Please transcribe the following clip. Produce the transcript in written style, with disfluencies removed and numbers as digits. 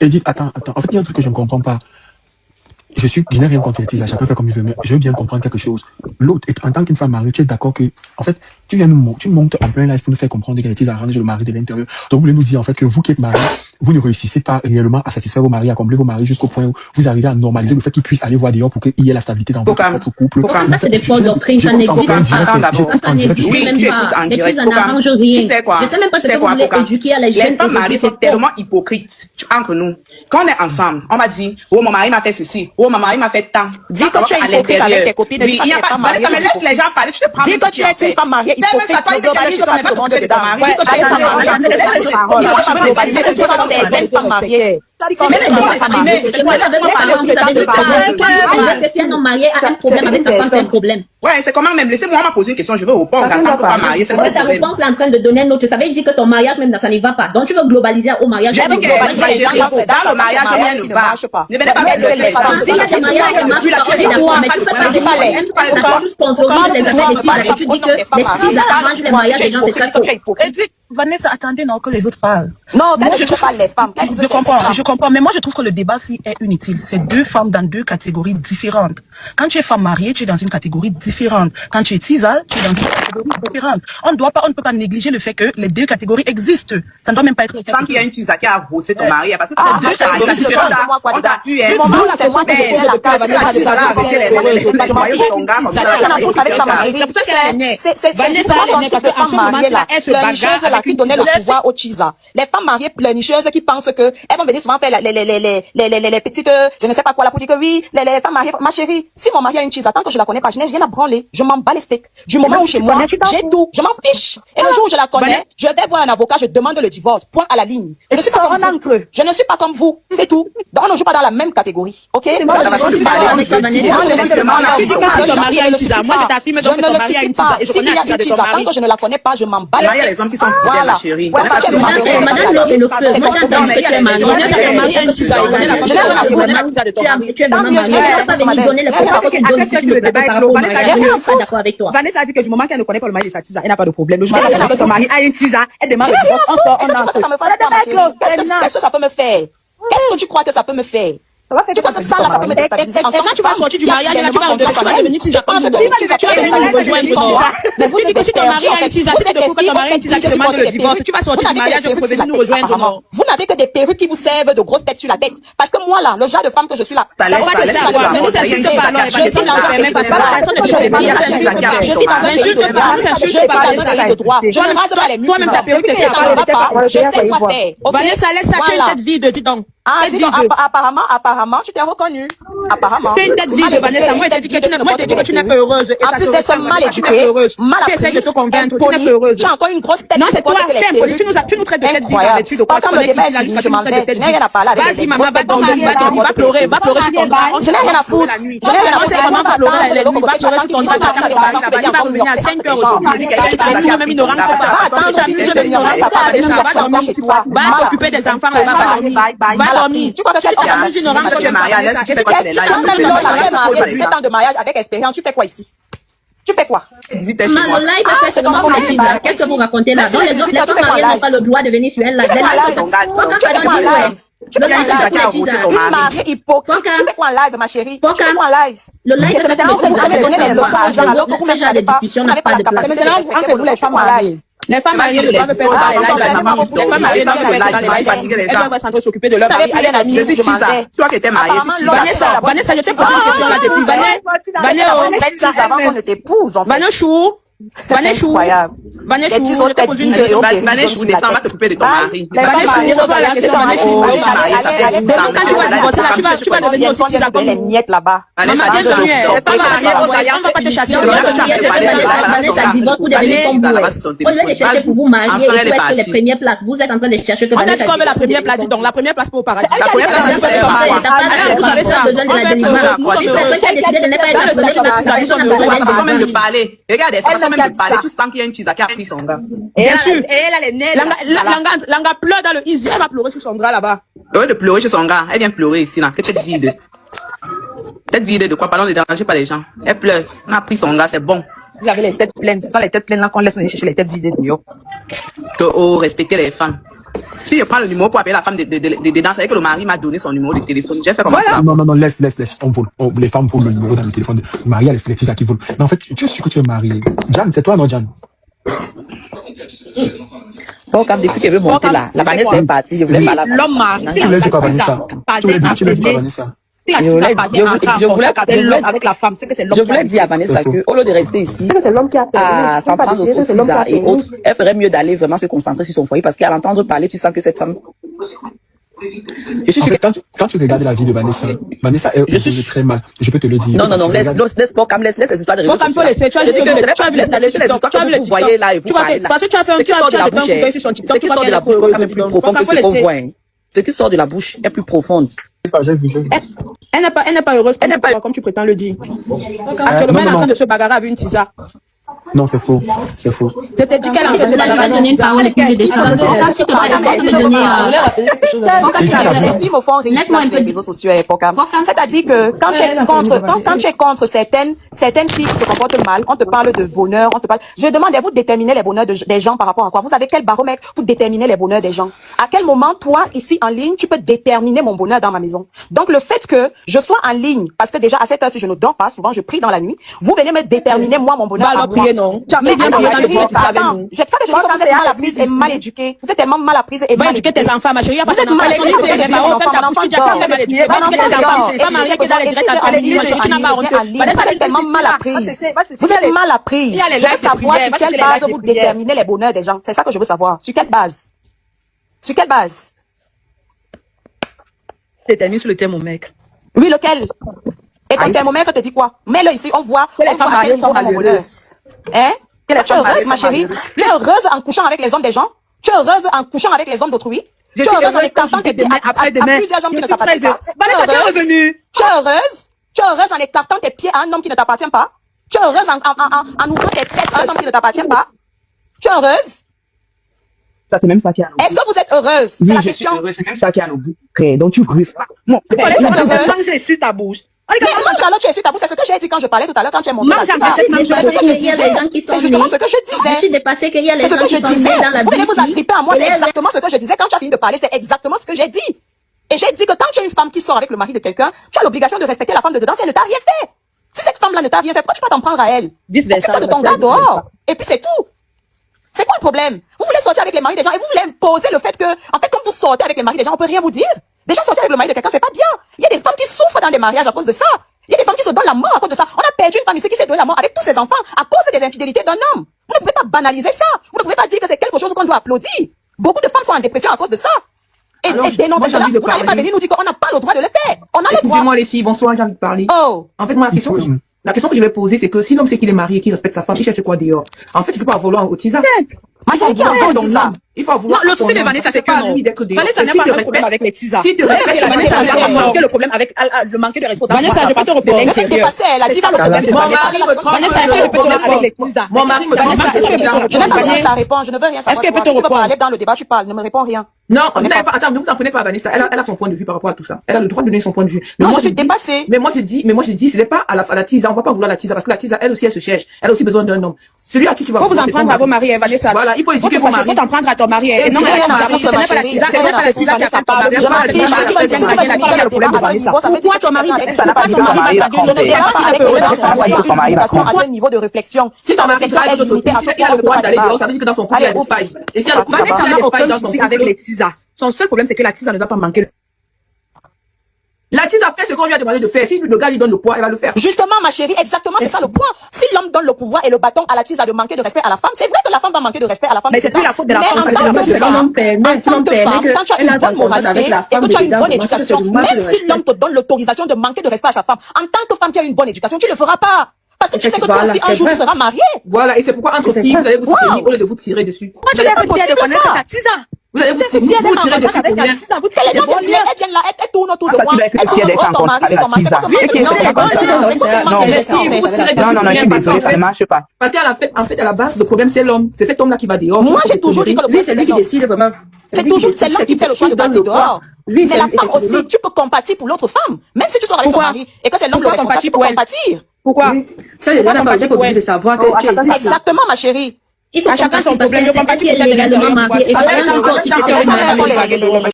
Et dit, attends. En fait, il y a un truc que je ne comprends pas. Je n'ai rien contre les tisages, chacun fait comme il veut, mais je veux bien comprendre quelque chose. L'autre, en tant qu'une femme mariée, tu es d'accord que, en fait, tu montes en plein live pour nous faire comprendre que les tisages arrangent le mari de l'intérieur. Donc, vous voulez nous dire, en fait, que vous qui êtes mariés, vous ne réussissez pas réellement à satisfaire vos maris, à combler vos maris jusqu'au point où vous arrivez à normaliser le fait qu'ils puissent aller voir dehors pour qu'il y ait la stabilité dans votre propre couple. Ça, c'est des fausses doctrines, ça n'existe pas. Ça n'existe même pas. Les tisages n'arrangent rien. Je sais même pas ce que vous voulez éduquer à les jeunes. Les femmes mariées sont tellement hypocrites entre nous. Quand on est ensemble, on m'a dit, oh, mon mari m'a fait ceci, oh, mon mari m'a fait tant. Dis que tu es hypocrite avec tes copines. Oui, il n'y a pas de mais laisse les gens parler, je te prends. Dis que tu es une femme mariée hypocrite. Ne globalise pas tout le monde dedans. Dis que tu es une femme mariée. Il ne faut pas globaliser que tu es certaines femmes mariées. Mais les si un homme marié a un problème avec sa femme, c'est un problème. Ouais, c'est comment même. Laissez-moi me poser une question, je veux répondre. En tant que femme mariée, c'est ta réponse est en train de donner un autre. Ça veut dire que ton mariage, même, ça n'y va pas. Donc, tu veux globaliser au mariage. J'ai dit que dans le mariage, rien ne marche pas. Ne venez pas mettre les femmes. S'il y a des mariages qui marchent pas, mais tu fais pas juste sponsoriser les achats des tisages. Tu dis que les tisages arrangent les mariages des gens, c'est très faux. Vanessa, attendez, non, que les autres parlent. Non, je ne trouve pas les femmes. Je comprends, mais moi je trouve que le débat ci est inutile. C'est deux femmes dans deux catégories différentes. Quand tu es femme mariée, tu es dans une catégorie différente. Quand tu es tisa, tu es dans une catégorie différente. On ne peut pas négliger le fait que les deux catégories existent. Ça ne doit même pas être. Tant qu'il y a une tisa qui a bossé ton mari, parce que tu as deux catégories différentes. On t'a eu, c'est moi qui ai la case. C'est qui donnait le pouvoir aux tisa. Les femmes mariées pleurnicheuses qui pensent que elles vont venir souvent faire les petites, je ne sais pas quoi, là, pour dire que oui, les femmes mariées, ma chérie, si mon mari a une tisa, tant que je la connais pas, je n'ai rien à branler. Je m'en bats les steaks. Du moment où chez moi, j'ai tout. Je m'en fiche. Et le jour où je la connais, je vais voir un avocat, je demande le divorce. Point à la ligne. Je ne suis pas comme vous. Je ne suis pas comme vous. C'est tout. Donc on ne joue pas dans la même catégorie. Ok? Tu dis que ton mari a une tisa. Moi, je t'affirme que ton mari a une tisa. Et si il y a une tisa, tant que je ne la connais pas, je m'en bats les steaks. Il y a les hommes qui sont fidèles, ma chérie. Madame l'eau et le feu. Moi, j'entends que tu es mariée. Tu es vraiment mariée. Tu ne peux pas venir donner les propos que tu donnes ici sur le plateau par rapport au mariage. Je ne suis pas d'accord avec toi. Vanessa a dit que du moment qu'elle ne connaît pas le mari de sa tisa, elle n'a pas de problème. Le jour où son mari a une tisa, elle demande le divorce. Qu'est-ce que ça peut me faire? Qu'est-ce que tu crois que ça peut me faire? Tu crois que ça, là, ça peut me déstabiliser. Et quand tu vas sortir du mariage, tu vas devenir tisa. Tu vas venir rejoindre moi. Mais vous dites que si ton mari a une tisa, c'est de que ton mari a une tisa, tu demandes le divorce. Tu vas sortir du mariage, vous pouvez venir nous rejoindre moi. Vous n'avez que des perruques qui vous servent de grosses têtes sur la tête. Parce que moi, là, le genre de femme que je suis là, ça laisse savoir. Je vis dans un pays de droit. Je ne rase pas les murs. Toi-même, ta perruque, ça ne va pas. Je sais quoi faire. Vanessa, laisse ça, tu as une tête vide, dis donc. Ah, apparemment, tu t'es reconnue. Apparemment. Tu as une tête vide, Vanessa. Moi, je t'ai dit que tu n'es pas heureuse. En plus d'être mal éduquée, mal apprise, tu essaies de te convaincre, tu n'es pas heureuse. Tu as encore une grosse tête. Non, c'est toi, tu es impoli. Tu nous traites de tête vide en vertu de quoi? Tu connais qui là, tu nous traites de tête vide. Vas-y, maman, va dormir, va pleurer sur ton drap. Je n'ai rien à foutre. Je n'ai rien à foutre. Maman va pleurer la nuit, va pleurer sur ton drap. Il va revenir à 5 heures aujourd'hui. Même il ne rentre pas. Va t'occuper des enfants, va dormir. Tu crois que tu es ans de mariage avec expérience, tu fais quoi ici? Tu fais quoi? Le live est fait seulement pour les teasers. Qu'est-ce que vous racontez là? Donc les femmes mariées n'ont pas le droit de venir sur un live. Tu fais quoi en live? Hypocrite. Tu fais quoi en live, ma chérie? Tu fais quoi en live? Le live est fait pour les teasers. Ce genre de discussion n'a pas de place. Entre vous, les femmes mariées. Les femmes mariées ne doivent faire ça dans les lives. Les femmes mariées doivent faire ça dans les lives. Elles doivent être en train de s'occuper de leur mari. Je suis tisa. Toi qui étais mariée, c'est tisa. Vanessa, je t'ai posé une question là depuis. Vanessa, avant qu'on ne t'épouse, en fait. Vanessa, Vanessa, je t'ai posé une question. Vanessa, descends, va t'occuper de ton mari. Vanessa, je revois la question. Vanessa, quand tu vas divorcer là, tu vas devenir aussi tisa comme les miettes là-bas. Maman, bienvenue. On va pas te chasser. Vanessa divorce pour devenir comme vous. Au lieu de chercher pour vous marier et pour être les premières places, vous êtes en train de chercher que Vanessa. On a comme la première place, dis donc, la première place pour au paradis. La première place, vous savez ça. Besoin de la délivrance. Une personne qui a décidé de ne pas être la première, nous sommes avant même de parler. Regarde, avant même de parler, tu sens qu'il y a une tisa qui a pris son gars. Bien sûr. Et elle a les nerfs. Langa pleure dans le easy. Elle va pleurer sur son drap là-bas. Au lieu de pleurer sur son gars, elle vient pleurer ici là. Tête vide. Tête vide de quoi? Parlons, ne dérangez pas les gens. Elle pleure. On a pris son gars, c'est bon. Vous avez les têtes pleines. Ce sont les têtes pleines là qu'on laisse venir chercher les têtes vides de New York. Oh, respectez les femmes. Si je prends le numéro pour appeler la femme dedans, c'est que le mari m'a donné son numéro de téléphone. J'ai fait comme ça. Non, laisse. On vole. Les femmes volent le numéro dans le téléphone. Le mari a les teasers qui volent. Mais en fait, tu es sûr que tu es marié. Jan, c'est toi, non, Jan? Bon, comme depuis qu'elle veut monter là, la Vanessa est partie, je voulais pas la L'homme marié. Tu l'as dit pas, Vanessa. Tu l'as dit pas, Vanessa. Je voulais avec la femme, c'est que c'est l'homme. Je voulais dire à Vanessa que, au lieu de rester ici, à s'en prendre au teaser et autres, elle ferait mieux d'aller vraiment se concentrer sur son foyer parce qu'à l'entendre parler, tu sens que cette femme. Je suis sûr que quand tu regardes la vie de Vanessa est très mal. Je peux te le dire. Non, laisse les histoires de réseaux sociaux. Tu as vu les histoires que vous voyez là et vous parlez là. Ce qui sort de la bouche est quand même plus profond que ce qu'on voit. Ce qui sort de la bouche est plus profonde. J'ai vu. Elle n'est pas heureuse comme tu prétends le dire. Actuellement, elle est en train de se bagarrer avec une tisa. Non, c'est faux. C'est faux. Je t'ai dit qu'elle est en train de se Je vais bagarrer. donner une parole et puis je descends. Comme si tu Au fond, laisse-moi un sur peu les de réseaux sociaux à l'époque. C'est-à-dire que quand tu es contre certaines filles qui se comportent mal, on te parle de bonheur, on te parle. Je demande, vous déterminer les bonheurs des gens par rapport à quoi? Vous avez quel baromètre pour déterminer les bonheurs des gens? À quel moment, toi, ici en ligne, tu peux déterminer mon bonheur dans ma maison? Donc le fait que je sois en ligne, parce que déjà à cette heure-ci je ne dors pas, souvent je prie dans la nuit, vous venez me déterminer moi mon bonheur. Va prier, non? C'est ça que je dis que vous êtes mal apprise et mal éduquée. Vous êtes tellement mal apprise et Va mal éduquer éduquée. tes enfants, ma chérie. Vous êtes mal éduquée. Vous êtes tellement mal apprise. Vous êtes mal apprise. Je veux savoir sur quelle base vous déterminez les bonheurs des gens. C'est ça que je veux savoir. Sur quelle base? Sur quelle base? Détermine sur le thermomètre. Oui, lequel? Et ton thermomètre te dit quoi? Mets-le ici, on voit à quel niveau mon bonheur. Hein? Tu es heureuse, ma chérie? Tu es heureuse en couchant avec les hommes des gens? Tu es heureuse en couchant avec les hommes d'autrui? Tu es heureuse en écartant tes pieds à plusieurs hommes qui ne t'appartiennent pas? Tu es heureuse en écartant tes pieds à un homme qui ne t'appartient pas? Tu es heureuse en ouvrant tes fesses à un homme qui ne t'appartient pas? Tu es heureuse? Ça, c'est même ça qui a Est-ce que vous êtes heureuse? C'est la question. C'est même ça qui a nos bouts. Donc tu brises pas. Non. Mange sur ta bouche. Charlotte, tu es sur ta bouche. C'est ce que j'ai dit quand je parlais tout à l'heure, quand tu es montée. C'est justement ce que je disais. Je suis dépassée qu'il y a les C'est ce gens que je qui sont disais. nés dans la Vous venez vous vie. agripper à moi. C'est exactement ce que je disais. Quand tu as fini de parler, c'est exactement ce que j'ai dit. Et j'ai dit que quand tu es une femme qui sort avec le mari de quelqu'un, tu as l'obligation de respecter la femme de dedans si elle ne t'a rien fait. Si cette femme-là ne t'a rien fait, pourquoi tu peux t'en prendre à elle? Occupe-toi de ton gars dehors. Et puis c'est tout. C'est quoi le problème? Vous voulez sortir avec les maris des gens et vous voulez imposer le fait que, en fait, comme vous sortez avec les maris des gens, on peut rien vous dire. Déjà, sortir avec le mari de quelqu'un, c'est pas bien. Il y a des femmes qui souffrent dans des mariages à cause de ça. Il y a des femmes qui se donnent la mort à cause de ça. On a perdu une femme ici qui s'est donné la mort avec tous ses enfants à cause des infidélités d'un homme. Vous ne pouvez pas banaliser ça. Vous ne pouvez pas dire que c'est quelque chose qu'on doit applaudir. Beaucoup de femmes sont en dépression à cause de ça. Et dénoncer cela, vous n'allez pas venir nous dire qu'on n'a pas le droit de le faire. On a le droit. Excusez-moi les filles, bonsoir, j'ai envie de parler. Oh. En fait, moi, la question que je vais poser, c'est que si l'homme sait qu'il est marié et qu'il respecte sa femme, il cherche quoi dehors? En fait, il faut pas vouloir au teaser. Ma chérie, qui a encore dit ça? Il faut avoir. Non, le souci de Vanessa, c'est que pas lui d'être dehors. Vanessa n'a pas un problème avec les tisas. Si tu respectes Vanessa a le problème avec le manque de respect. Vanessa, je peux te répondre. Mais c'est dépassé, elle a dit pas le problème. Mon mari me trompe. Vanessa, est-ce que je peux te répondre? Mon mari me Vanessa, est-ce que je peux te Je n'ai pas répondre? besoin de ta réponse, je ne veux rien savoir. Est-ce qu'elle peut te Tu peux répondre? parler dans le débat, tu parles, ne me réponds rien. Non, attends, ne vous en prenez pas à Vanessa. Elle a son point de vue par rapport à tout ça. Elle a le droit de donner son point de vue. Non, je suis dépassée. Mais moi, je dis, ce n'est pas à la tisa. On va pas vouloir la tisa parce que la tisa, elle aussi, elle se cherche. Elle a aussi besoin d'un homme. Celui à qui tu vas. Faut vous en prendre à vos maris, Vanessa. Voilà, il faut éduquer vos maris. Faut t'en prendre à ton mari. Et non, ce n'est pas la tisa, ce n'est pas la tisa qui a fait ton mari. Pourquoi ton mari ça n'a pas de mari? Je ne viens pas avec les gens à ce niveau de réflexion. Si ton mari a le droit d'aller dehors, ça veut dire que dans son couple, il y a des failles. Et si Vanessa n'a aucun souci avec les tisas. Son seul problème, c'est que la tisa ne doit pas manquer. la tisa fait ce qu'on lui a demandé de faire. Si le gars lui donne le poids, elle va le faire. Justement, ma chérie, exactement, c'est ça le point. Si l'homme donne le pouvoir et le bâton à la tisa de manquer de respect à la femme, c'est vrai que la femme va manquer de respect à la femme. Mais c'est plus la faute de la femme. Quand tu as une bonne moralité et que tu as une bonne éducation, même si l'homme te donne l'autorisation de manquer de respect à sa femme, en tant que femme qui a une bonne éducation, tu le feras pas. Parce que tu sais que toi aussi, un jour, tu seras marié. Voilà, et c'est pourquoi entre filles, vous allez vous soutenir au lieu de vous tirer dessus. Moi, je l'ai pas dit de connaître la tisa. Vous allez vous tirer dessus pour rien. Les gens viennent là, elles tournent autour de moi. Elles tournent ton mari, c'est ton mari. Non, je suis désolée, ça ne marche pas. Parce qu'en fait, à la base, le problème, c'est l'homme. C'est cet homme-là qui va dehors. Moi, j'ai toujours dit que le problème, c'est lui qui décide vraiment. C'est toujours l'homme qui fait le choix de partir dehors. Mais la femme aussi, tu peux compatir pour l'autre femme. Même si tu sors avec son mari et que c'est l'homme le responsable, tu peux compatir. Pourquoi? Ça, les gars n'ont pas obligé de savoir que tu existes. Exactement, ma chérie. Il faut chacun son comprendre problème. Je parce comprends pas, que tu c'est possèdes de légalement l'intérieur. marié. Et C'est même encore si c'était ça, marié. les